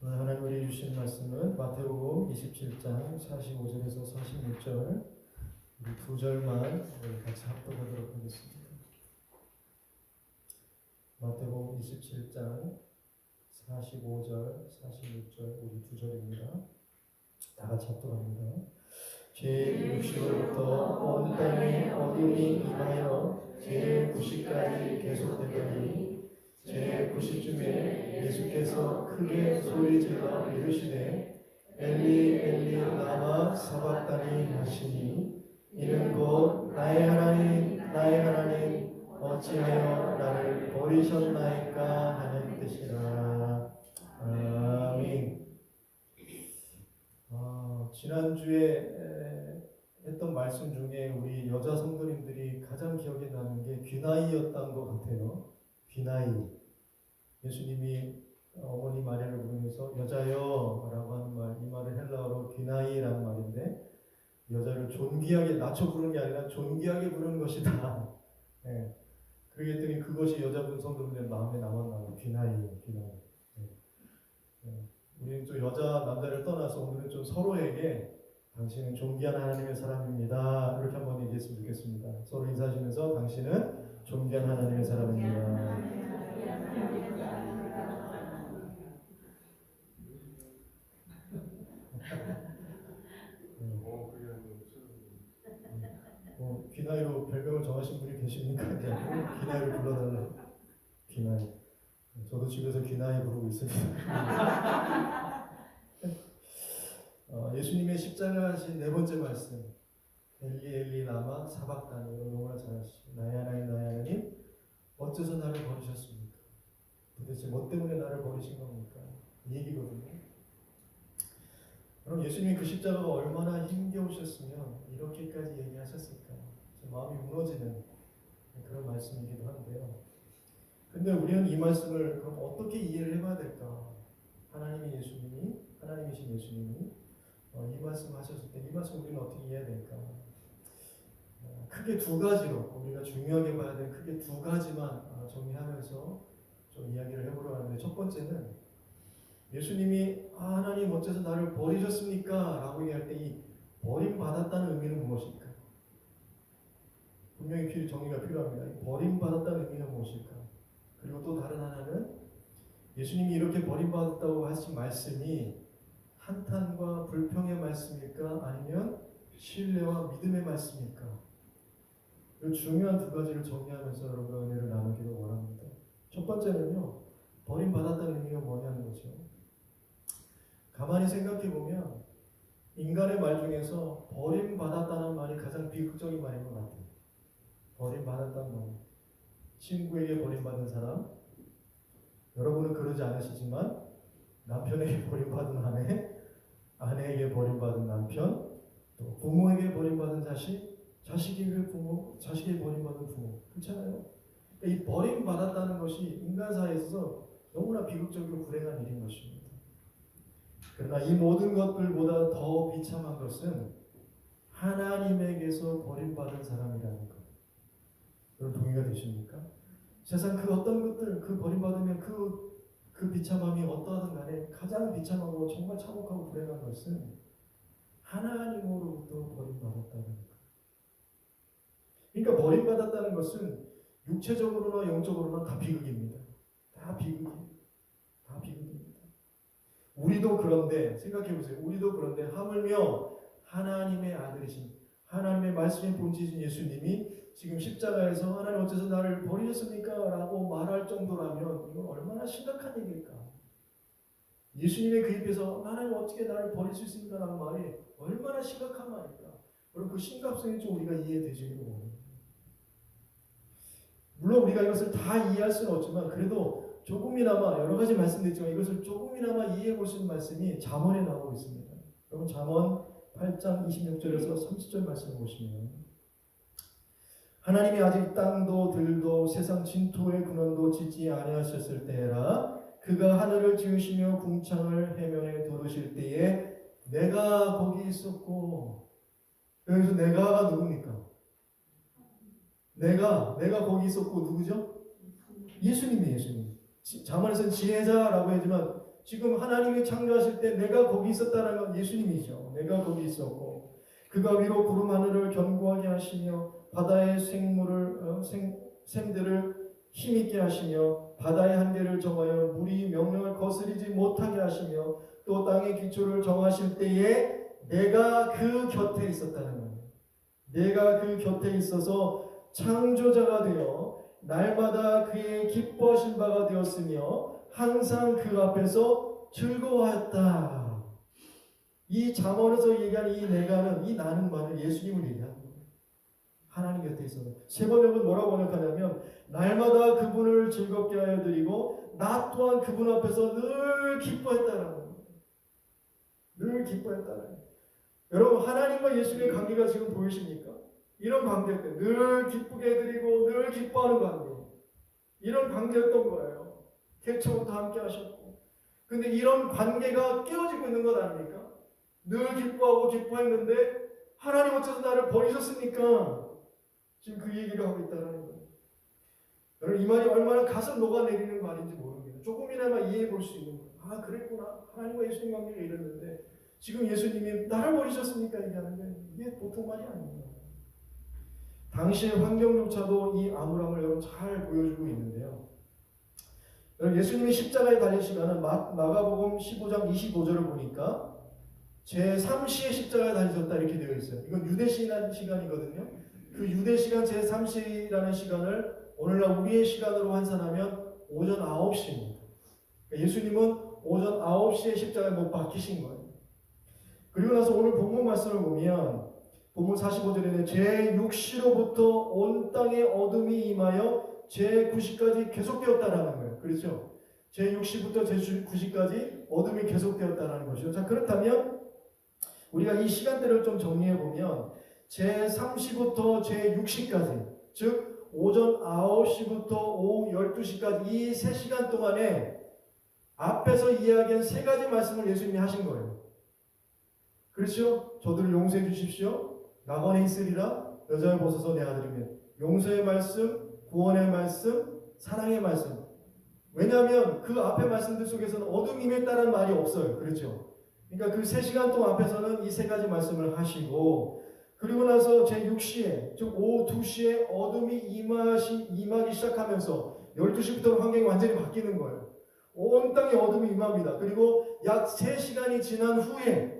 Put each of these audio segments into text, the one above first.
오늘 하나님 우리 주신 말씀은 마태복음 27장 45절에서 46절 우리 두 절만 같이 합독하도록 하겠습니다. 마태복음 27장 45절, 46절 우리 두 절입니다. 다 같이 합독합니다. 제 60월부터 온 땅에 어둠이 임하여 제 90까지 계속되더니 제 90쯤에 예수께서 크게 소리질러 이르시되 엘리 엘리 라마 사박다니 하시니 이는 곧 나의 하나님 나의 하나님 어찌하여 나를 버리셨나이까 하는 뜻이라. 아멘. 지난주에 했던 말씀 중에 우리 여자 성도님들이 가장 기억에 나는 게 귀나이였던 것 같아요. 귀나이. 예수님이 어머니 마리아를 부르면서 여자여 라고 하는 말, 이 말은 헬라어로 귀나이라는 말인데 여자를 존귀하게 낮춰 부르는 게 아니라 존귀하게 부르는 것이다. 네. 그러겠더니 그것이 여자분 성도님들 마음에 남았나 봐요. 귀나이예요. 귀나이. 네. 네. 우리는 좀 여자 남자를 떠나서 오늘은 좀 서로에게 당신은 존귀한 하나님의 사람입니다. 이렇게 한번 얘기했으면 좋겠습니다. 서로 인사하시면서 당신은 존귀한 하나님의 사람입니다. 귀나이로 별명을 정하신 분이 계십니까? 귀나이로 불러달라. 귀나이. 저도 집에서 귀나이 부르고 있습니다. 예수님의 십자가 하신 네 번째 말씀. 엘리 엘리 라마 사박다니. 너무나 잘 아시죠. 나의 하나님 나의 하나님 어째서 나를 버리셨습니까? 도대체 뭐 때문에 나를 버리신 겁니까? 이 얘기거든요. 그럼 예수님이 그 십자가가 얼마나 힘겨우셨으면 이렇게까지 얘기하셨을까? 마음이 무너지는 그런 말씀이기도 한데요. 근데 우리는 이 말씀을 그럼 어떻게 이해를 해봐야 될까? 하나님이신 예수님이 이 말씀 하셨을 때 이 말씀 우리는 어떻게 이해해야 될까? 크게 두 가지로 우리가 중요하게 봐야 될 크게 두 가지만 정리하면서 좀 이야기를 해보려고 하는데, 첫 번째는 예수님이 하나님 어째서 나를 버리셨습니까? 라고 얘기할 때 이 버림받았다는 의미는 무엇일까? 분명히 정리가 필요합니다. 버림받았다는 의미는 무엇일까? 그리고 또 다른 하나는 예수님이 이렇게 버림받았다고 하신 말씀이 한탄과 불평의 말씀일까? 아니면 신뢰와 믿음의 말씀일까? 이 중요한 두 가지를 정리하면서 여러분과 은혜를 나누기를 원합니다. 첫 번째는요, 버림받았다는 의미가 뭐냐는 거죠. 가만히 생각해보면 인간의 말 중에서 버림받았다는 말이 가장 비극적인 말인 것 같아요. 버림받았다는 말. 친구에게 버림받은 사람, 여러분은 그러지 않으시지만 남편에게 버림받은 아내, 아내에게 버림받은 남편, 또 부모에게 버림받은 자식, 자식에게 부모, 자식에게 버림받은 부모. 그렇잖아요? 이 버림받았다는 것이 인간 사회에서 너무나 비극적이고 불행한 일인 것입니다. 그러나 이 모든 것들보다 더 비참한 것은 하나님에게서 버림받은 사람이라는 것. 여러분 동의가 되십니까? 세상 그 어떤 것들, 그 버림받으면 그 비참함이 어떠하든 간에 가장 비참하고 정말 참혹하고 불행한 것은 하나님으로부터 버림받았다는 것. 그러니까 버림받았다는 것은 육체적으로나 영적으로나 다 비극입니다. 다 비극이에요. 다 비극입니다. 우리도 그런데 생각해보세요. 우리도 그런데 하물며 하나님의 아들이신 하나님의 말씀의 본체이신 예수님이 지금 십자가에서 하나님 어째서 나를 버리셨습니까? 라고 말할 정도라면 이건 얼마나 심각한 얘기일까? 예수님의 그 입에서 하나님 어떻게 나를 버릴 수 있습니까? 라는 말이 얼마나 심각한 말일까? 여러분 그 심각성이 좀 우리가 이해되시기를 원합니다. 물론 우리가 이것을 다 이해할 수는 없지만 그래도 조금이나마 여러 가지 말씀드렸지만 이것을 조금이나마 이해해 볼 수 있는 말씀이 잠언에 나오고 있습니다. 여러분 잠언 8장 26절에서 30절 말씀을 보시면 하나님이 아직 땅도 들도 세상 진토의 근원도 짓지 아니하셨을 때라 그가 하늘을 지으시며 궁창을 해면에 두르실 때에 내가 거기 있었고. 여기서 내가가 누굽니까? 내가 거기 있었고 누구죠? 예수님이에요. 예수님. 잠언에서는 지혜자라고 하지만 지금 하나님이 창조하실 때 내가 거기 있었다는 건 예수님이죠. 내가 거기 있었고 그가 위로 구름 하늘을 견고하게 하시며 바다의 샘들을 힘있게 하시며 바다의 한계를 정하여 물이 명령을 거스리지 못하게 하시며 또 땅의 기초를 정하실 때에 내가 그 곁에 있었다는 거예요. 내가 그 곁에 있어서 창조자가 되어 날마다 그의 기뻐하신 바가 되었으며 항상 그 앞에서 즐거워했다. 이 잠언에서 얘기하는 이 내가는 이 나는만을 예수님을 얘기하는 거예요. 하나님 곁에 있어서 세 번역은 뭐라고 번역하냐면 날마다 그분을 즐겁게 하여 드리고 나 또한 그분 앞에서 늘 기뻐했다는 거예요. 늘 기뻐했다는 거예요. 여러분 하나님과 예수님의 관계가 지금 보이십니까? 이런 관계들 늘 기쁘게 해드리고 늘 기뻐하는 관계 이런 관계였던 거예요. 태초부터 함께 하셨고 근데 이런 관계가 깨어지고 있는 것 아닙니까? 늘 기뻐하고 기뻐했는데 하나님 어째서 나를 버리셨습니까? 지금 그 얘기를 하고 있다는 거예요. 여러분 이 말이 얼마나 가슴 녹아내리는 말인지 모릅니다. 조금이나마 이해해 볼 수 있는 거예요. 아 그랬구나. 하나님과 예수님 관계가 이랬는데 지금 예수님이 나를 버리셨습니까? 얘기하는데 이게 보통 말이 아닙니다. 당시의 환경조차도 이 암울함을 여러분 잘 보여주고 있는데요. 여러분 예수님이 십자가에 달린 시간은 마가복음 15장 25절을 보니까 제3시의 십자가에 달리셨다 이렇게 되어 있어요. 이건 유대 시간이거든요. 그 유대 시간 제3시라는 시간을 오늘날 우리의 시간으로 환산하면 오전 9시입니다. 예수님은 오전 9시에 십자가에 못 박히신 거예요. 그리고 나서 오늘 본문 말씀을 보면 본문 45절에는 제6시로부터 온 땅에 어둠이 임하여 제9시까지 계속되었다라는 거예요. 그렇죠? 제6시부터 제9시까지 어둠이 계속되었다라는 것이죠. 자, 그렇다면 우리가 이 시간대를 좀 정리해 보면 제3시부터 제6시까지 즉 오전 9시부터 오후 12시까지 이 3시간 동안에 앞에서 이야기한 3가지 말씀을 예수님이 하신 거예요. 그렇죠? 저들을 용서해 주십시오. 낙원에 있으리라 여자의 벗어서 내 아들이면 용서의 말씀, 구원의 말씀, 사랑의 말씀. 왜냐하면 그 앞에 말씀들 속에서는 어둠이 임했다는 말이 없어요. 그렇죠? 그러니까 그 3시간 동안 앞에서는 이 3가지 말씀을 하시고 그리고 나서 제6시에 즉 오후 2시에 어둠이 임하기 시작하면서 12시부터 환경이 완전히 바뀌는 거예요. 온 땅에 어둠이 임합니다. 그리고 약 3시간이 지난 후에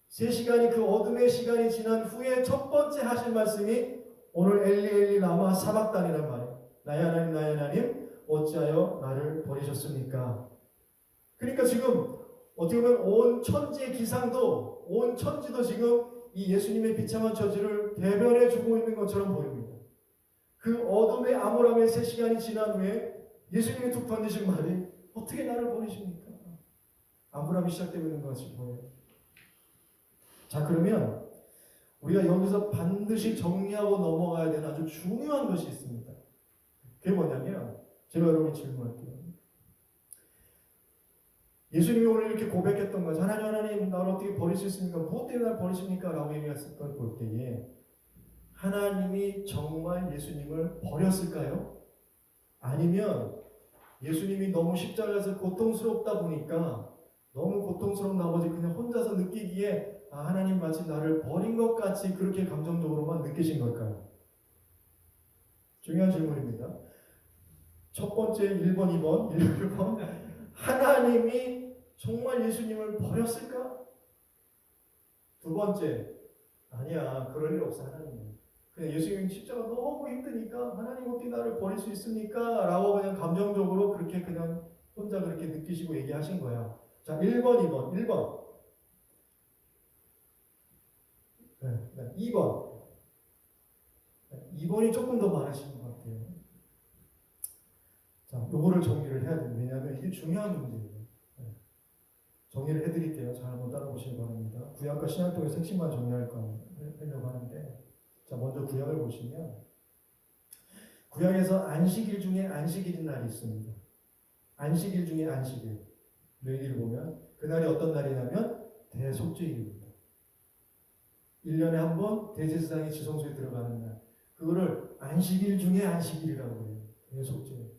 3시간이 그 어둠의 시간이 지난 후에 첫 번째 하신 말씀이 오늘 엘리 엘리 라마 사박단이란 말이에요. 나의 하나님 나의 하나님 어찌하여 나를 버리셨습니까? 그러니까 지금 어떻게 보면 온 천지의 기상도 온 천지도 지금 이 예수님의 비참한 처지를 대변해 주고 있는 것처럼 보입니다. 그 어둠의 암울함의 3시간이 지난 후에 예수님이 툭 던지신 말이 어떻게 나를 버리십니까? 암울함이 시작되고 있는 것이 보여요. 자 그러면 우리가 여기서 반드시 정리하고 넘어가야 되는 아주 중요한 것이 있습니다. 그게 뭐냐면 제가 여러분이 질문할게요. 예수님이 오늘 이렇게 고백했던 것이 하나님 나를 어떻게 버릴 수 있습니까? 무엇 때문에 나를 버리십니까? 라고 얘기했을 걸 볼 때에 하나님이 정말 예수님을 버렸을까요? 아니면 예수님이 너무 십자가에서 고통스럽다 보니까 너무 고통스러운 나머지 그냥 혼자서 느끼기에 하나님 마치 나를 버린 것 같이 그렇게 감정적으로만 느끼신 걸까요? 중요한 질문입니다. 첫 번째 1번, 2번, 1번 하나님이 정말 예수님을 버렸을까? 두 번째 아니야 그럴 일 없어 하나님. 그냥 예수님 십자가 너무 힘드니까 하나님 어떻게 나를 버릴 수 있습니까? 라고 그냥 감정적으로 그렇게 그냥 혼자 그렇게 느끼시고 얘기하신 거야. 자 1번, 2번, 1번 2번 2번이 조금 더 많으신 것 같아요. 자, 요거를 정리를 해야 돼요. 왜냐하면 이게 중요한 문제예요. 정리를 해드릴게요. 잘 한번 따라보시기 바랍니다. 구약과 신약 통해서 핵심만 정리하려고 하는데 자, 먼저 구약을 보시면 구약에서 안식일 중에 안식일인 날이 있습니다. 안식일 중에 안식일. 너희들이 보면 그날이 어떤 날이냐면 대속죄일입니다. 1년에 한 번 대제사장이 지성소에 들어가는 날. 그거를 안식일 중에 안식일이라고 해요. 대속죄일.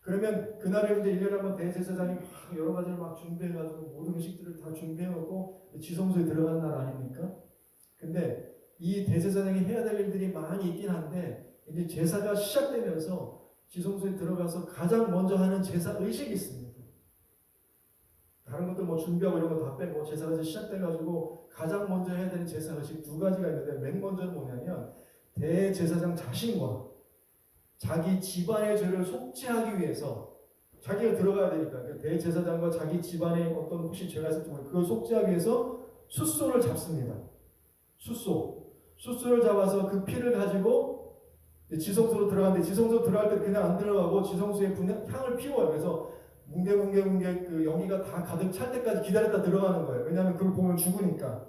그러면 그날에 이제 1년에 한번 대제사장이 막 여러 가지를 막 준비해가지고 모든 음식들을 다 준비해놓고 지성소에 들어간 날 아닙니까? 근데 이 대제사장이 해야 될 일들이 많이 있긴 한데 이제 제사가 시작되면서 지성소에 들어가서 가장 먼저 하는 제사 의식이 있습니다. 다른 것들 뭐 준비하고 이런 거 다 빼고 제사가 이제 시작돼가지고 가장 먼저 해야 되는 제사 의식 두 가지가 있는데 맨 먼저는 뭐냐면 대제사장 자신과 자기 집안의 죄를 속죄하기 위해서 자기가 들어가야 되니까 대제사장과 자기 집안에 어떤 혹시 죄가 있을지 모르고 그걸 속죄하기 위해서 숫소를 잡습니다. 숫소를 잡아서 그 피를 가지고 지성소로 들어가는데 지성소 들어갈 때 그냥 안 들어가고 지성소에 향을 피워요. 그래서 뭉게뭉게 그 연기가 다 가득 찰 때까지 기다렸다 들어가는 거예요. 왜냐하면 그걸 보면 죽으니까.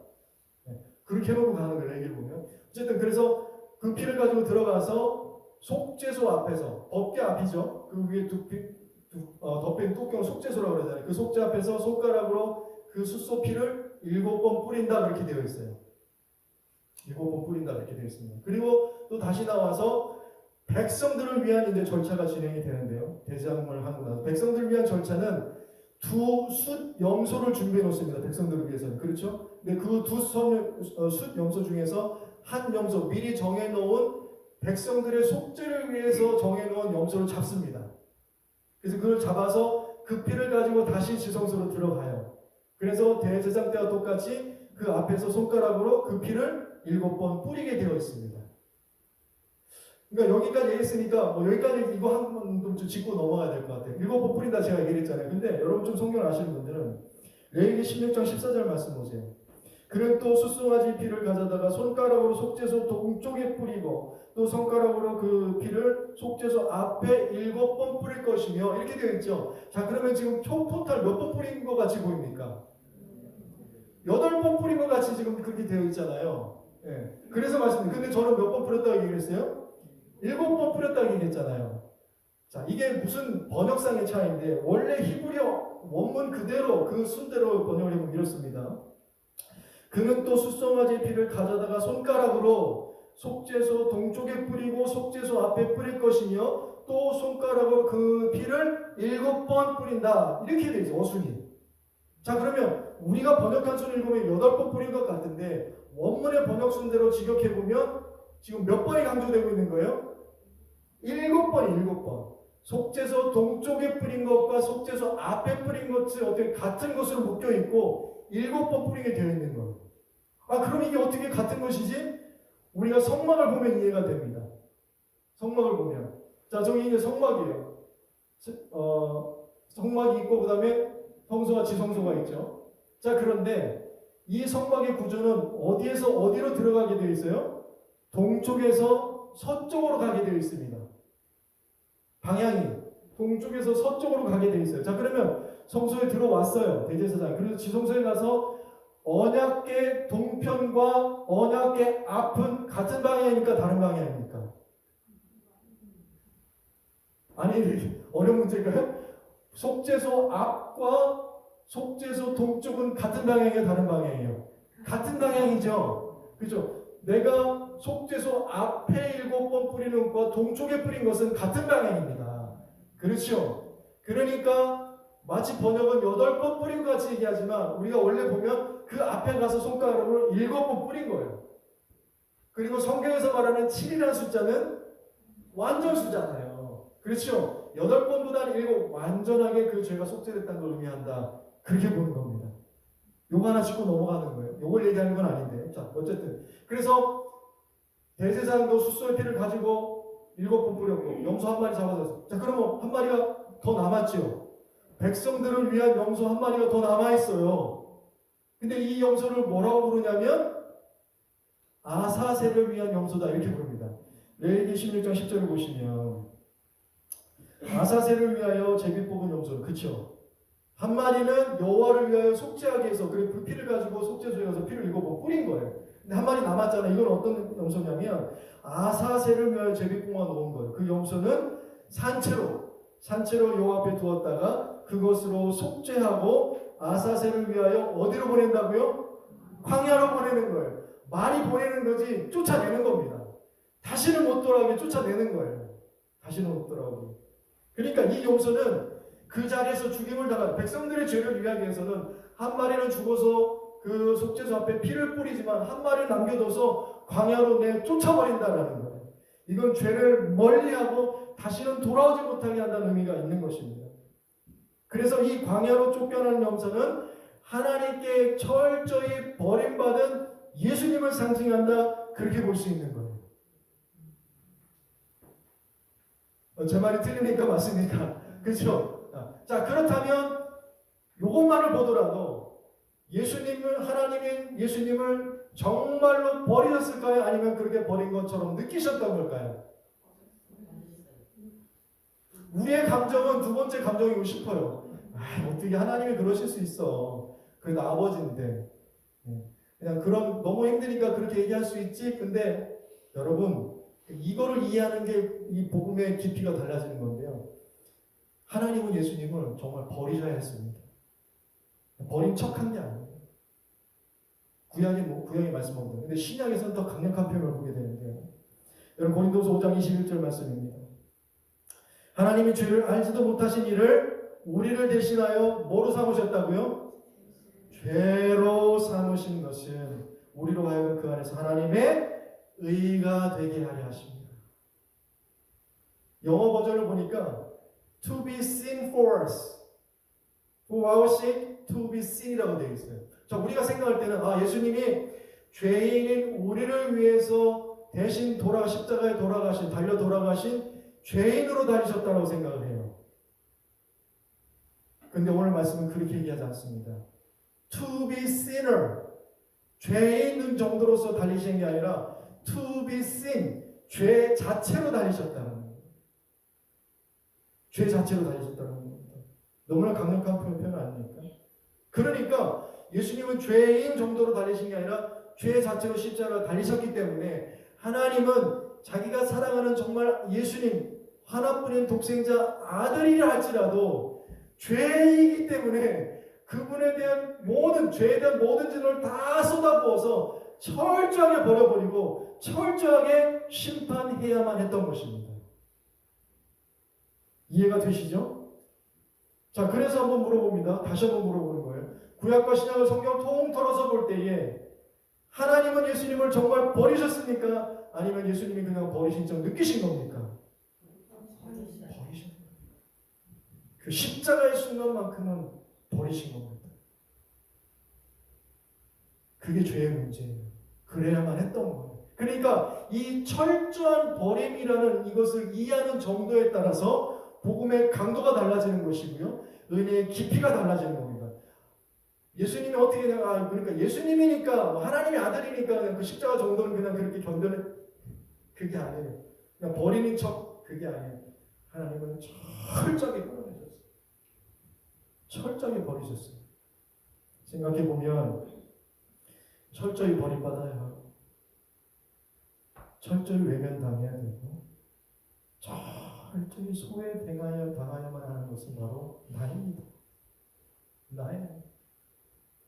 그렇게 해놓고 가는 거예요. 얘기를 보면. 어쨌든 그래서 그 피를 가지고 들어가서 속죄소 앞에서 법궤 앞이죠. 그 위에 덮인 뚜껑 속죄소라고 그러잖아요. 그 속죄 앞에서 손가락으로 그 숫소 피를 7번 뿌린다 그렇게 되어 있어요. 7번 뿌린다 그렇게 되어 있습니다. 그리고 또 다시 나와서 백성들을 위한 이제 절차가 진행이 되는데요. 대장을 하고 나서 백성들을 위한 절차는 두 숫 염소를 준비해 놓습니다. 백성들을 위해서는. 그렇죠? 근데 그 두 숫 염소 중에서 한 염소 미리 정해 놓은 백성들의 속죄를 위해서 정해 놓은 염소를 잡습니다. 그래서 그걸 잡아서 그 피를 가지고 다시 지성소로 들어가요. 그래서 대제사장 때와 똑같이 그 앞에서 손가락으로 그 피를 7번 뿌리게 되어 있습니다. 그러니까 여기까지 얘기했으니까 뭐 여기까지 이거 한 번 좀 짚고 넘어가야 될 것 같아요. 7번 뿌린다 제가 얘기했잖아요. 근데 여러분 좀 성경을 아시는 분들은 레위기 16장 14절 말씀 보세요. 그는 또 숫송아지 피를 가져다가 손가락으로 속죄소 동쪽에 뿌리고 또 손가락으로 그 피를 속죄소 앞에 7번 뿌릴 것이며 이렇게 되어 있죠. 자, 그러면 지금 총 토탈 몇 번 뿌린 것 같이 보입니까? 8번 뿌린 것 같이 지금 그렇게 되어 있잖아요. 예. 그래서 말씀드립니다. 근데 저는 몇 번 뿌렸다고 얘기했어요? 7번 뿌렸다고 얘기했잖아요. 자, 이게 무슨 번역상의 차이인데 원래 히브리어 원문 그대로 그 순대로 번역을 해보면 이렇습니다. 그는 또 숫송아지 피를 가져다가 손가락으로 속죄소 동쪽에 뿌리고 속죄소 앞에 뿌릴 것이며 또 손가락으로 그 피를 7번 뿌린다. 이렇게 되어 있어요. 어순이. 자, 그러면 우리가 번역한 순을 읽으면 8번 뿌린 것 같은데 원문의 번역순대로 직역해보면 지금 몇 번이 강조되고 있는 거예요? 7번이 7번. 속죄소 동쪽에 뿌린 것과 속죄소 앞에 뿌린 것이 어떻게 같은 것으로 묶여 있고 7번 뿌리게 되어 있는 거예요. 아, 그럼 이게 어떻게 같은 것이지? 우리가 성막을 보면 이해가 됩니다. 성막을 보면. 자, 저기 이제 성막이에요. 성막이 있고 그 다음에 성소와 지성소가 있죠. 자, 그런데 이 성막의 구조는 어디에서 어디로 들어가게 되어 있어요? 동쪽에서 서쪽으로 가게 되어 있습니다. 방향이 동쪽에서 서쪽으로 가게 되어 있어요. 자, 그러면 성소에 들어왔어요. 대제사장. 그래서 지성소에 가서 언약궤 동편과 언약궤 앞은 같은 방향입니까? 다른 방향입니까? 아니, 어려운 문제인가요? 속죄소 앞과 속죄소 동쪽은 같은 방향이에요? 다른 방향이에요? 같은 방향이죠. 그죠? 내가 속죄소 앞에 7번 뿌리는 것과 동쪽에 뿌린 것은 같은 방향입니다. 그렇죠? 그러니까 마치 번역은 8번 뿌린 것 같이 얘기하지만 우리가 원래 보면 그 앞에 가서 손가락으로 7번 뿌린 거예요. 그리고 성경에서 말하는 7이라는 숫자는 완전수잖아요. 그렇죠? 8번보다는 7, 완전하게 그 죄가 속죄됐다는 걸 의미한다. 그렇게 보는 겁니다. 요거 하나 짚고 넘어가는 거예요. 요걸 얘기하는 건 아닌데. 자, 어쨌든. 그래서 대제사장도 숫소의 피를 가지고 7번 뿌렸고 염소 한 마리 잡아줬어요. 자, 그러면 한 마리가 더 남았죠. 백성들을 위한 염소 한 마리가 더 남아있어요. 근데 이 염소를 뭐라고 부르냐면 아사셀을 위한 염소다 이렇게 부릅니다. 레위기 16장 10절을 보시면 아사셀을 위하여 제비 뽑은 염소, 그쵸? 한 마리는 여호와를 위하여 속죄하기 위해서 그래 그 피를 가지고 속죄소에 가서 피를 7번 뿌린 거예요. 근데 한 마리 남았잖아요. 이건 어떤 염소냐면 아사셀을 위하여 제비 뽑아 놓은 거예요. 그 염소는 산채로 여호와 앞에 두었다가 그것으로 속죄하고 아사셀을 위하여 어디로 보낸다고요? 광야로 보내는 거예요. 말이 보내는 거지 쫓아내는 겁니다. 다시는 못 돌아오게 쫓아내는 거예요. 다시는 못 돌아오게. 그러니까 이 용서는 그 자리에서 죽임을 당한 백성들의 죄를 위하기 위해서는 한 마리는 죽어서 그 속죄소 앞에 피를 뿌리지만 한 마리를 남겨둬서 광야로 쫓아버린다라는 거예요. 이건 죄를 멀리하고 다시는 돌아오지 못하게 한다는 의미가 있는 것입니다. 그래서 이 광야로 쫓겨나는 염소는 하나님께 철저히 버림받은 예수님을 상징한다, 그렇게 볼 수 있는 거예요. 제 말이 틀리니까 맞습니까? 그렇죠? 자, 그렇다면 이것만을 보더라도 하나님인 예수님을 정말로 버리셨을까요? 아니면 그렇게 버린 것처럼 느끼셨던 걸까요? 우리의 감정은 두 번째 감정이고 싶어요. 어떻게 하나님이 그러실 수 있어. 그래도 아버지인데. 그냥 너무 힘드니까 그렇게 얘기할 수 있지. 근데 여러분, 이거를 이해하는 게 이 복음의 깊이가 달라지는 건데요. 하나님은 예수님을 정말 버리셔야 했습니다. 버린 척한 게 아니에요. 구약의 말씀입니다. 근데 신약에서는 더 강력한 표현을 보게 되는데요. 여러분, 고린도서 5장 21절 말씀입니다. 하나님이 죄를 알지도 못하신 이를 우리를 대신하여 뭐로 삼으셨다고요? 죄로 삼으신 것은 우리로 하여금 그 안에서 하나님의 의가 되게 하려 하십니다. 영어 버전을 보니까 to be sin for us, for our sake to be sin이라고 되어 있어요. 자, 우리가 생각할 때는 예수님이 죄인인 우리를 위해서 대신 십자가에 달려 돌아가신 죄인으로 다니셨다고 생각을 해요. 근데 오늘 말씀은 그렇게 얘기하지 않습니다. To be sinner, 죄인 정도로서 달리신 게 아니라 to be sin, 죄 자체로 달리셨다는 거예요. 죄 자체로 달리셨다는 겁니다. 너무나 강력한 표현 아닙니까? 그러니까 예수님은 죄인 정도로 달리신 게 아니라 죄 자체로 십자가를 달리셨기 때문에 하나님은 자기가 사랑하는 정말 예수님 하나뿐인 독생자 아들이라 할지라도 죄이기 때문에 그분에 대한 죄에 대한 모든 진노를 다 쏟아부어서 철저하게 버려버리고 철저하게 심판해야만 했던 것입니다. 이해가 되시죠? 자, 그래서 한번 물어봅니다. 다시 한번 물어보는 거예요. 구약과 신약을 성경 통틀어서 볼 때에 하나님은 예수님을 정말 버리셨습니까? 아니면 예수님이 그냥 버리신 척 느끼신 겁니까? 버리신 거예요. 그 십자가의 순간만큼은 버리신 겁니다. 그게 죄의 문제예요. 그래야만 했던 거예요. 그러니까 이 철저한 버림이라는 이것을 이해하는 정도에 따라서 복음의 강도가 달라지는 것이고요. 은혜의 깊이가 달라지는 겁니다. 예수님이 어떻게 그러니까 예수님이니까 하나님의 아들이니까 그냥 그 십자가 정도는 그냥 그렇게 견뎌내, 그게 아니에요. 그냥 버리는 척, 그게 아니에요. 하나님은 철저하게 끊어내셨어요. 철저하게 버리셨어요. 생각해 보면 철저히 버림받아야 하고 철저히 외면당해야 되고 철저히 당하여만 하는 것은 바로 나입니다. 나예요.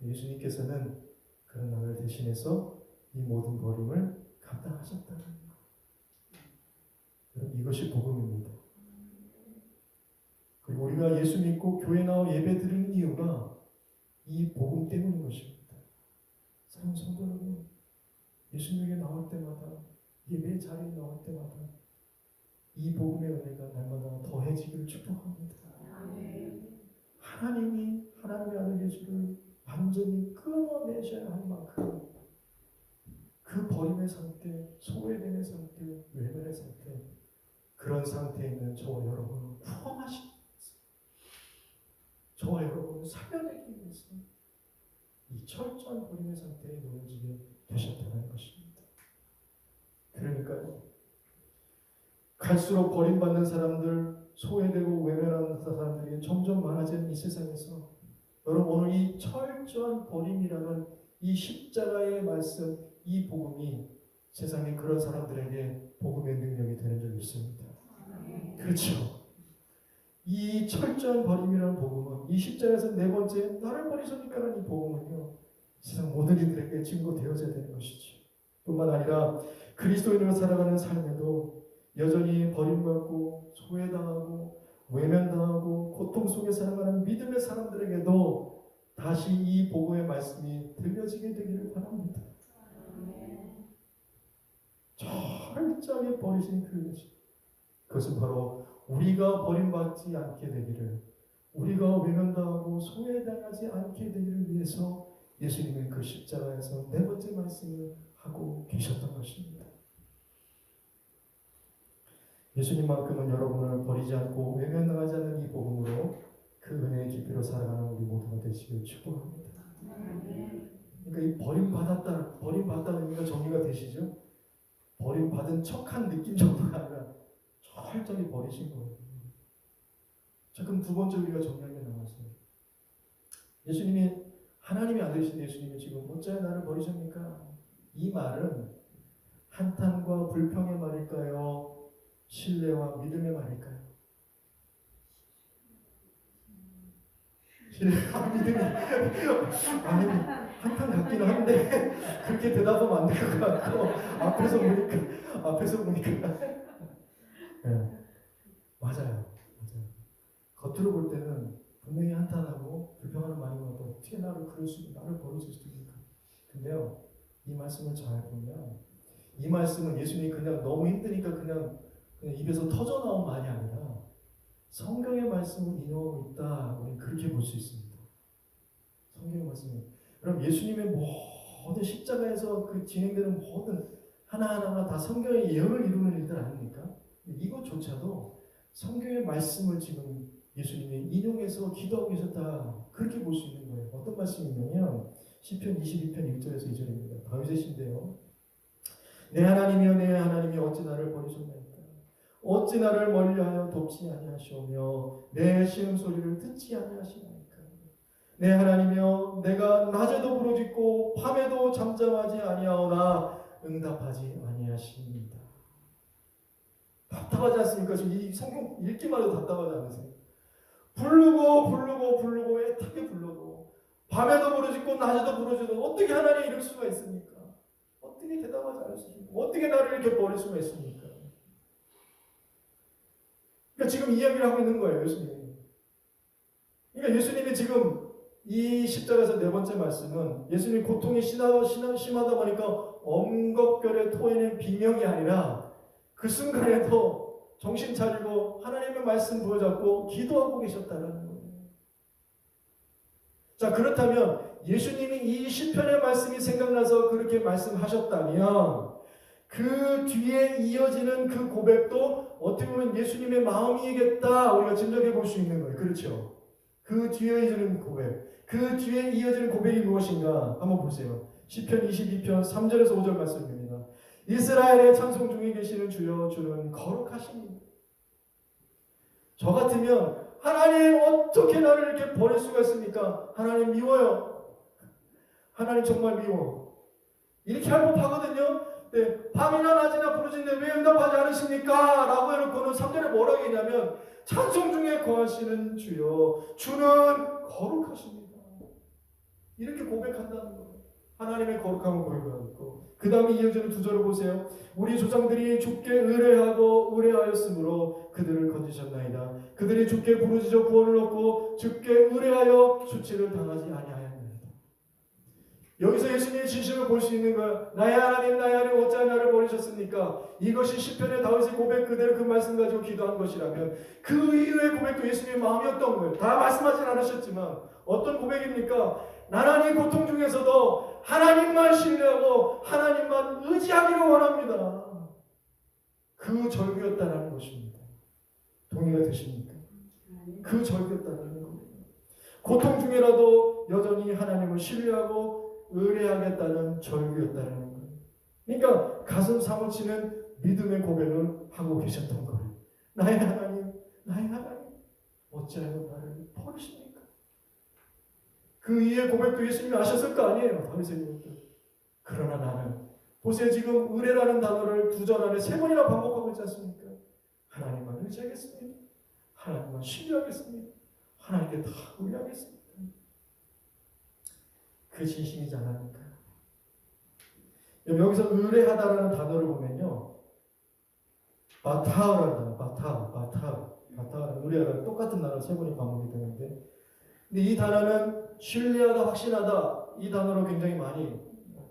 예수님께서는 그런 나를 대신해서 이 모든 버림을 감당하셨다는 거예요. 이것이 복음입니다. 그리고 우리가 예수 믿고 교회 나와 예배 드리는 이유가 이 복음 때문인 것입니다. 사랑하는 성도 여러분, 예수님에게 나올 때마다 예배 자리에 나올 때마다 이 복음의 은혜가 날마다 더해지기를 축복합니다. 하나님이 하나님의 아들 예수를 완전히 끊어내셔야 할 만큼 그 버림의 상태, 소외됨의 상태, 외면의 상태, 그런 상태에 있는 저와 여러분을 구원하시기 위해서, 저와 여러분을 살려내기 위해서 이 철저한 버림의 상태에 놓여지게 되셨다는 것입니다. 그러니까요, 갈수록 버림받는 사람들, 소외되고 외면하는 사람들이 점점 많아지는 이 세상에서 여러분, 오늘 이 철저한 버림이라는 이 십자가의 말씀, 이 복음이 세상에 그런 사람들에게 복음의 능력이 되는 줄 믿습니다. 그렇죠. 이 철저한 버림이라는 복음은 이 십자가에서 네 번째 나를 버리셨니까라는 이 복음은요, 세상 모든 이들에게 증거되어져야 되는 것이죠. 뿐만 아니라 그리스도인으로 살아가는 삶에도 여전히 버림받고 소외당하고 외면당하고 고통 속에 살아가는 믿음의 사람들에게도 다시 이 복음의 말씀이 들려지게 되기를 바랍니다. 철저하게 버리신 그 예수, 그것은 바로 우리가 버림받지 않게 되기를, 우리가 외면당하고 소외당하지 않게 되기를 위해서 예수님은 그 십자가에서 네 번째 말씀을 하고 계셨던 것입니다. 예수님만큼은 여러분을 버리지 않고 외면당하지 않는 이 복음으로 그 은혜의 깊이로 살아가는 우리 모두가 되시길 축복합니다. 그러니까 이 버림받다는 의미가 정리가 되시죠? 버림받은 척한 느낌 정도가 아니라 철저히 버리신 거예요. 자, 그럼 두 번째 우리가 정리할 게 나왔어요. 예수님이 하나님이 안 되신 예수님이 지금 어째 나를 버리십니까? 이 말은 한탄과 불평의 말일까요? 신뢰와 믿음의 말일까요? 신뢰와 믿음이 아니 한탄 같기는 한데 그렇게 대답하면 안 될 것 같고 앞에서 보니까 네, 맞아요. 겉으로 볼 때는 분명히 한탄하고 불평하는 말인 것 같아요. 어떻게 나를 버리실 수 있습니까? 근데요, 이 말씀을 잘 보면 이 말씀은 예수님이 그냥 너무 힘드니까 그냥 입에서 터져 나온 말이 아니라 성경의 말씀을 인용하고 있다. 우리는 그렇게 볼 수 있습니다. 성경의 말씀이. 그럼 예수님의 모든 십자가에서 그 진행되는 모든 하나하나가 다 성경의 예언을 이루는 일들 아닙니까? 이것조차도 성경의 말씀을 지금 예수님이 인용해서 기도하고 계셨다. 그렇게 볼 수 있는 거예요. 어떤 말씀이냐면 시편 22편 1절에서 2절입니다. 다윗의 시인데요. 내 하나님이여 내 하나님이 어찌 나를 버리셨나이까. 어찌 나를 멀리하여 돕지 아니하시오며 내 시음소리를 듣지 아니하시나이까. 내 하나님이여 내가 낮에도 부르짖고 밤에도 잠잠하지 아니하오나 응답하지 아니하십니다. 답답하지 않습니까? 지금 이 성경 읽기만 해도 답답하지 않으세요? 부르고 애타게 불러도 밤에도 부르짖고 낮에도 부르짖고 어떻게 하나님 이럴 수가 있습니까? 어떻게 대답하지 않을 수 있습니까? 어떻게 나를 이렇게 버릴 수가 있습니까? 그러니까 지금 이야기를 하고 있는 거예요, 예수님이. 그러니까 예수님이 지금 이 십자가에서 네 번째 말씀은 예수님 고통이 심하다 보니까 엄겁결에 토해낸 비명이 아니라 그 순간에도 정신 차리고 하나님의 말씀 부여잡고 기도하고 계셨다는 거예요. 자, 그렇다면 예수님이 이 시편의 말씀이 생각나서 그렇게 말씀하셨다면 그 뒤에 이어지는 그 고백도 어떻게 보면 예수님의 마음이겠다 우리가 짐작해 볼 수 있는 거예요. 그렇죠? 그 뒤에 이어지는 고백, 그 뒤에 이어지는 고백이 무엇인가 한번 보세요. 시편 22편 3절에서 5절 말씀입니다. 이스라엘의 찬송 중에 계시는 주여 주는 거룩하십니다. 저 같으면 하나님 어떻게 나를 이렇게 버릴 수가 있습니까? 하나님 미워요. 하나님 정말 미워. 이렇게 할 법하거든요. 네, 밤이나 낮이나 부르짖는데 왜 응답하지 않으십니까? 라고 해놓고는 3절에 뭐라고 했냐면 찬송 중에 거하시는 주여 주는 거룩하십니다. 이렇게 고백한다는 거예요. 하나님의 거룩함을 고백하고 그 다음에 이어지는 2절을 보세요. 우리 조상들이 주께 의뢰하였으므로 그들을 건지셨나이다. 그들이 주께 부르짖어 구원을 얻고 주께 의뢰하여 수치를 당하지 아니하였나이다. 여기서 예수님의 진심을 볼 수 있는 거야. 나의 하나님 어찌 나를 버리셨습니까? 이것이 시편의 다윗의 고백 그대로 그 말씀 가지고 기도한 것이라면 그 이후의 고백도 예수님의 마음이었던 거예요. 다 말씀하진 않으셨지만 어떤 고백입니까? 나라는 고통 중에서도 하나님만 신뢰하고 하나님만 의지하기를 원합니다. 그 절규였다라는 것입니다. 동의가 되십니까? 그 절규였다라는 겁니다. 고통 중에라도 여전히 하나님을 신뢰하고 의뢰하겠다는 절규였다라는 거예요. 그러니까 가슴 사무치는 믿음의 고백을 하고 계셨던 거예요. 나의 하나님 어찌하여 나를 버리십니까? 그 이의 고백도 예수님이 아셨을 거 아니에요. 다윗의 고백도. 그러나 나는 보세요. 지금 의뢰라는 단어를 2절 안에 3번이나 반복하고 있지 않습니까? 하나님만 의지하겠습니다. 하나님만 신뢰하겠습니다. 하나님께 다 의뢰하겠습니다. 그 진심이지 않습니까? 여기서 의뢰하다라는 단어를 보면요. 바타라는 단어, 바타. 바타라는 우리나라 똑같은 단어 세 번이 반복이 되는데, 근데 이 단어는 신뢰하다, 확신하다 이 단어로 굉장히 많이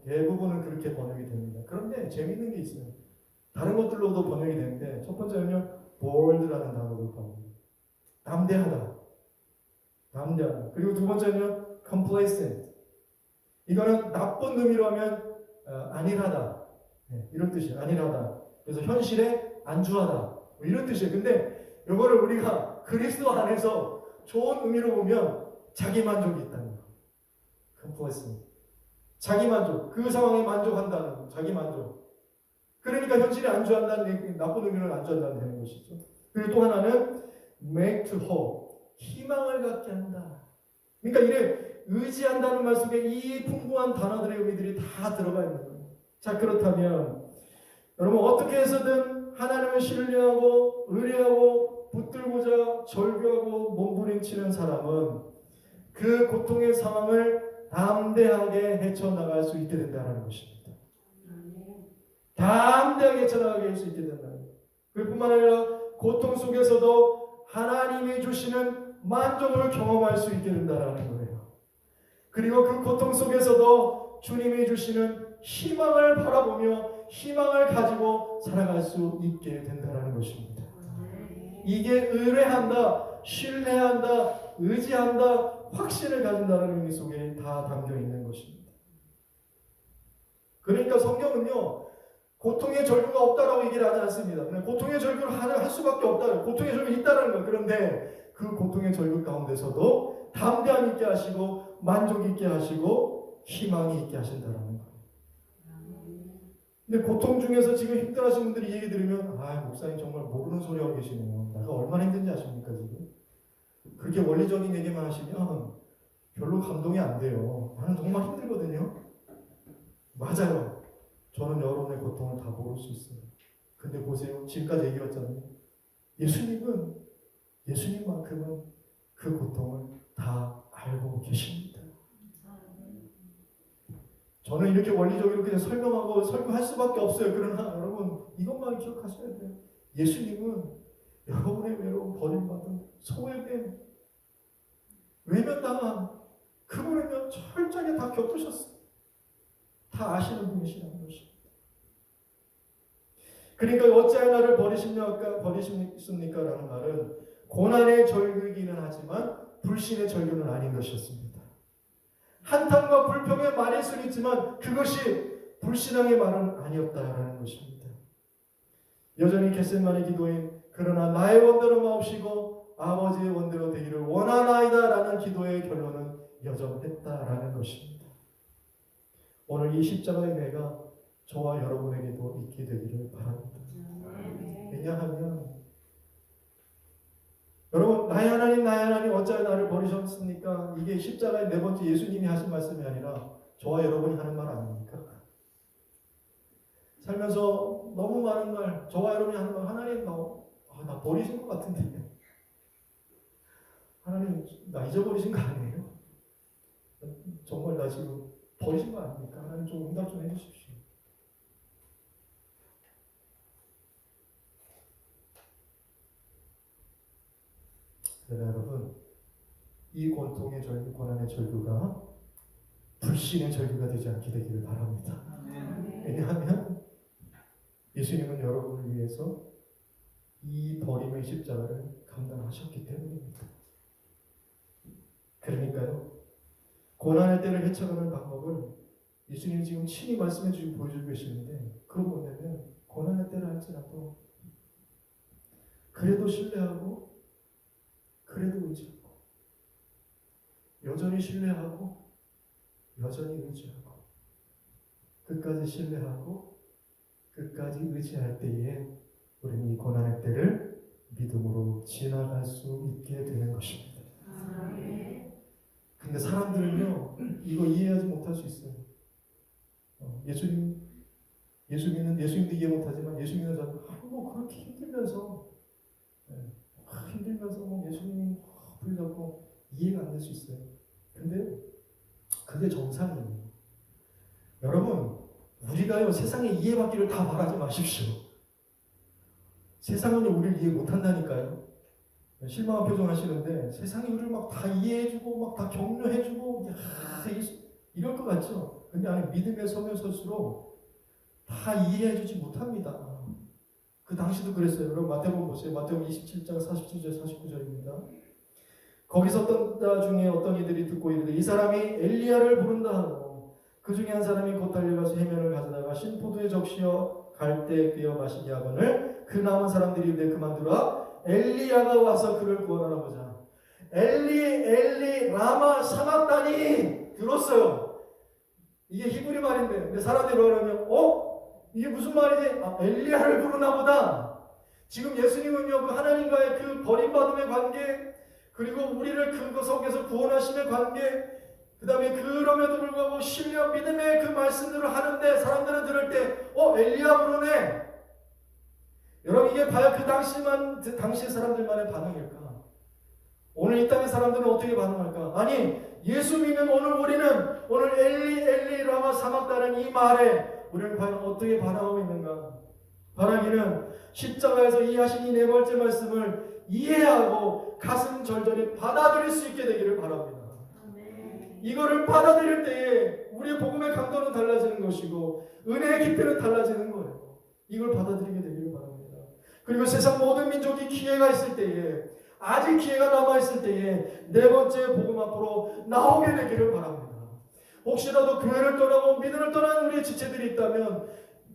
대부분은 그렇게 번역이 됩니다. 그런데 재미있는 게 있어요. 다른 것들로도 번역이 되는데 첫 번째는요, bold라는 단어도 번역. 담대하다, 담대하다. 그리고 두 번째는요, complacent. 이거는 나쁜 의미로 하면 안일하다, 이런 뜻이에요. 안일하다. 그래서 현실에 안주하다, 뭐 이런 뜻이에요. 근데 이거를 우리가 그리스도 안에서 좋은 의미로 보면 자기 만족이 있다는 거. complacent. 자기 만족, 그 상황에 만족한다는 거. 자기 만족. 그러니까 현실에 안주한다는, 나쁜 의미로 안주한다는 되는 것이죠. 그리고 또 하나는 make to hope. 희망을 갖게 한다. 그러니까 이래 의지한다는 말 속에 이 풍부한 단어들의 의미들이 다 들어가 있는 거예요. 자, 그렇다면 여러분 어떻게 해서든 하나님을 신뢰하고 의뢰하고 붙들고자 절규하고 몸부림치는 사람은 그 고통의 상황을 담대하게 헤쳐나갈 수 있게 된다는 것입니다. 담대하게 헤쳐나가게 할 수 있게 된다는 거예요. 그뿐만 아니라 고통 속에서도 하나님이 주시는 만족을 경험할 수 있게 된다는 거예요. 그리고 그 고통 속에서도 주님이 주시는 희망을 바라보며 희망을 가지고 살아갈 수 있게 된다는 것입니다. 이게 의뢰한다, 신뢰한다, 의지한다, 확신을 가진다는 의미 속에 다 담겨 있는 것입니다. 그러니까 성경은요, 고통의 절규가 없다라고 얘기를 하지 않습니다. 고통의 절규를 할 수밖에 없다. 고통의 절규가 있다는 거예요. 그런데 그 고통의 절규 가운데서도 담대함 있게 하시고 만족 있게 하시고 희망이 있게 하신다는 거예요. 근데 고통 중에서 지금 힘들어하시는 분들이 이 얘기 들으면 목사님 정말 모르는 소리 하고 계시네요. 내가 얼마나 힘든지 아십니까 지금? 그렇게 원리적인 얘기만 하시면 별로 감동이 안 돼요. 나는 정말 힘들거든요. 맞아요. 저는 여러분의 고통을 다 모를 수 있어요. 근데 보세요. 지금까지 얘기했잖아요. 예수님만큼은 그 고통을 다 알고 계십니다. 저는 이렇게 원리적으로 그냥 설명하고 설교할 수밖에 없어요. 그러나 여러분 이것만 기억하셔야 돼요. 예수님은 여러분의 외로움, 버림받은, 소외된, 외면당한 그분은요 철저하게 다 겪으셨어요. 다 아시는 분이시라는 것입니다. 그러니까 어찌하여 나를 버리십니까? 라는 말은 고난의 절규이기는 하지만 불신의 절규는 아닌 것이었습니다. 한탄과 불평의 말일 수는 있지만 그것이 불신앙의 말은 아니었다라는 것입니다. 여전히 겟세마네 기도인 그러나 나의 원대로 마옵시고 아버지의 원대로 되기를 원하나이다 라는 기도의 결론은 여전했다라는 것입니다. 오늘 이 십자가의 매가 저와 여러분에게도 있게 되기를 바랍니다. 왜냐하면 여러분 나의 하나님 어찌하여 나를 버리셨습니까? 이게 십자가의 네 번째 예수님이 하신 말씀이 아니라 저와 여러분이 하는 말 아닙니까? 살면서 너무 많은 말, 저와 여러분이 하는 말, 하나님 나 버리신 것 같은데 하나님 나 잊어버리신 거 아니에요? 정말 나 지금 버리신 거 아닙니까? 하나님 좀 응답 좀 해주십시오. 그러나 여러분 이 고통의 절규, 고난의 절규가 불신의 절규가 되지 않게 되기를 바랍니다. 왜냐하면 예수님은 여러분을 위해서 이 버림의 십자가를 감당하셨기 때문입니다. 그러니까요 고난의 때를 헤쳐가는 방법을 예수님이 지금 친히 말씀해 주시고 보여주고 계시는데 그건 뭐냐면 고난의 때를 할지라도 그래도 신뢰하고 그래도 의지하고 여전히 신뢰하고 여전히 의지하고 끝까지 신뢰하고 끝까지 의지할 때에 우리는 이 고난의 때를 믿음으로 지나갈 수 있게 되는 것입니다. 근데 사람들은요 이거 이해하지 못할 수 있어요. 예수님도 이해 못하지만 예수 믿는 사람은 뭐 그렇게 힘들면서 뭐 예수님이 불렸고 이해가 안 될 수 있어요. 근데 그게 정상이에요. 여러분 우리가요 세상의 이해받기를 다 바라지 마십시오. 세상은 우리를 이해 못한다니까요. 실망한 표정 하시는데 세상이 우리를 막 다 이해해주고 막 다 격려해주고 이럴 것 같죠? 근데 아니 믿음에 서면 설수록 다 이해해주지 못합니다. 그 당시도 그랬어요. 여러분 마태복음 보세요. 마태복음 27장 47절 49절입니다. 거기서 어떤 자 중에 어떤 이들이 듣고 이르되 이 사람이 엘리야를 부른다 하고 그 중에 한 사람이 곧 달려가서 해면을 가져다가 신포도에 적시어 갈대 꿰어 마시게 하거늘 그 남은 사람들이 이르되 그만두라 엘리야가 와서 그를 구원하라 보자. 엘리 라마 사막다니 들었어요. 이게 히브리 말인데 근데 사람들이 뭐라면 이게 무슨 말이지? 엘리야를 부르나 보다. 지금 예수님은요 그 하나님과의 그 버림받음의 관계 그리고 우리를 그것 속에서 구원하심의 관계 그 다음에 그럼에도 불구하고 신뢰와 믿음의 그 말씀들을 하는데 사람들은 들을 때 엘리야 부르네. 여러분 이게 과연 그 당시의 사람들만의 반응일까? 오늘 이 땅의 사람들은 어떻게 반응할까? 아니 예수 믿는 우리는 엘리 라마 사막다는 이 말에 우리는 과연 어떻게 반응하고 있는가? 바라기는 십자가에서 이해하신 이 네 번째 말씀을 이해하고 가슴 절절히 받아들일 수 있게 되기를 바랍니다. 이거를 받아들일 때에 우리의 복음의 강도는 달라지는 것이고 은혜의 깊이는 달라지는 거예요. 이걸 받아들이게 되기를 바랍니다. 그리고 세상 모든 민족이 기회가 있을 때에 아직 기회가 남아있을 때에 네 번째 복음 앞으로 나오게 되기를 바랍니다. 혹시라도 교회를 떠나고 믿음을 떠난 우리의 지체들이 있다면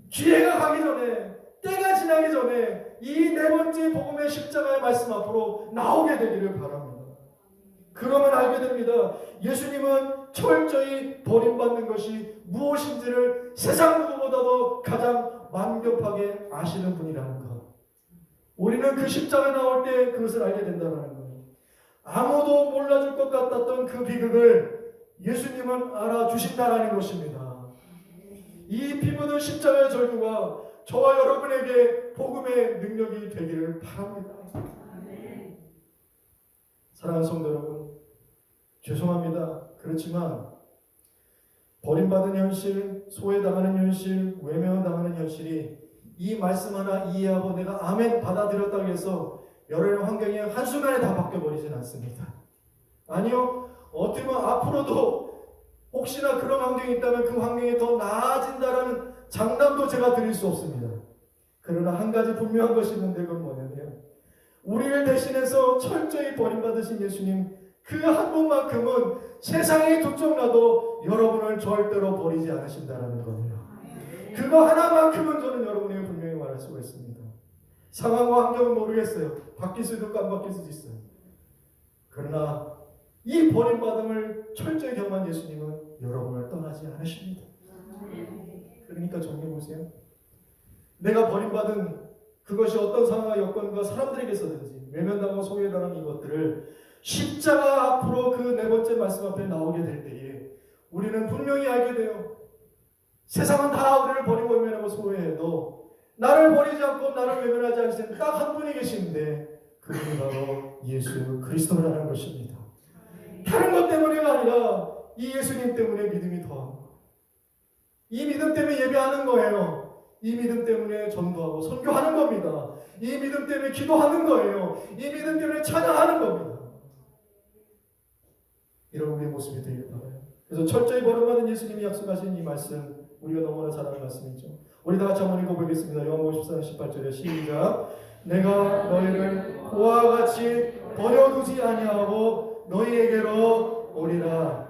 기회가 가기 전에 때가 지나기 전에 이 네 번째 복음의 십자가의 말씀 앞으로 나오게 되기를 바랍니다. 그러면 알게 됩니다. 예수님은 철저히 버림받는 것이 무엇인지를 세상 누구보다도 가장 완벽하게 아시는 분이라는 것. 우리는 그 십자가에 나올 때 그것을 알게 된다는 거예요. 아무도 몰라줄 것 같았던 그 비극을 예수님은 알아주신다는 것입니다. 이 피 묻은 십자가의 절규가 저와 여러분에게 복음의 능력이 되기를 바랍니다. 사랑하는 성도 여러분, 죄송합니다. 그렇지만 버림받은 현실, 소외당하는 현실, 외면당하는 현실이 이 말씀 하나 이해하고 내가 아멘 받아들였다고 해서 여러분의 환경이 한순간에 다 바뀌어버리진 않습니다. 아니요. 어떻게 보면 앞으로도 혹시나 그런 환경이 있다면 그 환경이 더 나아진다라는 장담도 제가 드릴 수 없습니다. 그러나 한 가지 분명한 것이 있는데 그건 뭐냐면 우리를 대신해서 철저히 버림받으신 예수님 그 한 분만큼은 세상이 두쪽나도 여러분을 절대로 버리지 않으신다는 거예요. 그거 하나만큼은 저는 여러분에게 분명히 말할 수가 있습니다. 상황과 환경은 모르겠어요. 바뀔 수도 있고 안 바뀔 수도 있어요. 그러나 이 버림받음을 철저히 경험한 예수님은 여러분을 떠나지 않으십니다. 그러니까 정리해보세요. 내가 버림받은 그것이 어떤 상황과 여건과 사람들에게서든지 외면당하고 소외당한 이것들을 십자가 앞으로 그 네 번째 말씀 앞에 나오게 될 때에 우리는 분명히 알게 돼요. 세상은 다 우리를 버리고 외면하고 소외해도 나를 버리지 않고 나를 외면하지 않으시는 딱 한 분이 계신데 그분이 바로 예수 그리스도라는 것입니다. 다른 것 때문에가 아니라 이 예수님 때문에 믿음이 더한 거. 이 믿음 때문에 예배하는 거예요. 이 믿음 때문에 전도하고 선교하는 겁니다. 이 믿음 때문에 기도하는 거예요. 이 믿음 때문에 찬양하는 겁니다. 이런 우리의 모습이 되길 바라요. 그래서 철저히 버림받은 예수님이 약속하신 이 말씀 우리가 너무나 잘 아는 말씀이죠. 우리 다 같이 한번 읽어보겠습니다. 요한복음 14장 18절에 시작. 내가 너희를 고와 같이 버려두지 아니하고 너희에게로 오리라.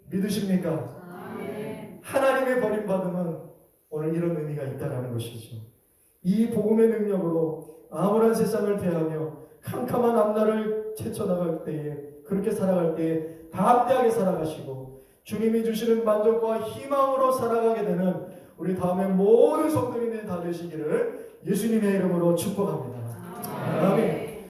믿으십니까? 하나님의 버림받음은 오늘 이런 의미가 있다는 것이죠. 이 복음의 능력으로 암울한 세상을 대하며 캄캄한 앞날을 헤쳐나갈 때에 그렇게 살아갈 때에 담대하게 살아가시고 주님이 주시는 만족과 희망으로 살아가게 되는 우리 다음에 모든 성도님들이 다 되시기를 예수님의 이름으로 축복합니다. 아멘.